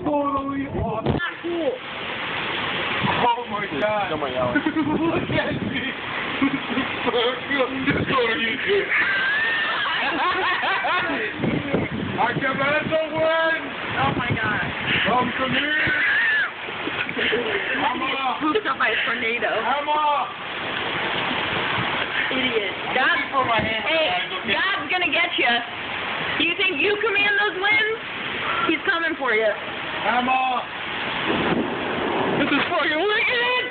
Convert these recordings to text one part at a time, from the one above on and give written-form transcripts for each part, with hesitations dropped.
totally awesome. Not cool. Oh my god. Somebody else. Look at me. Just go to YouTube. I command the wind. Oh my god. Come to me. Emma. Pooped up by a tornado. Emma. Idiot. I'm looking for my hammer, Hey, guys, okay? God's gonna get you. Do you think you command those winds? He's coming for you. Emma. This is fucking wicked!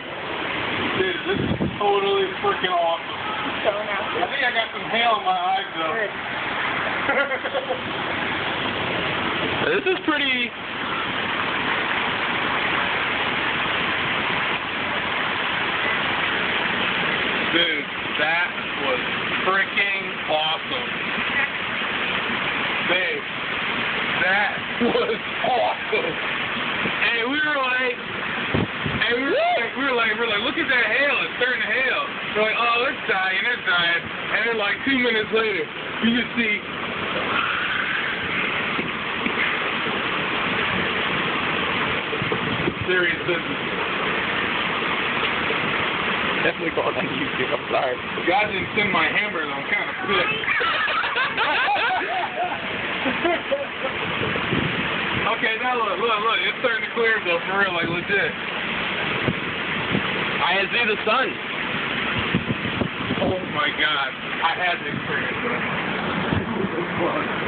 Dude, this is totally freaking awesome. So nasty. I think I got some hail in my eyes, though. Good. This is pretty... Dude, that was freaking awesome. Babe, that was awesome. Hey, we were like, look at that hail, it's starting to hail. We're like, oh, it's dying. And then like 2 minutes later, you just see, Serious business. definitely going on YouTube, I'm sorry. God didn't send my hammer, though. I'm kind of pissed. Okay, now look. It's starting to clear, though, for real, like legit. I see the sun. Oh my god. I had to experience that.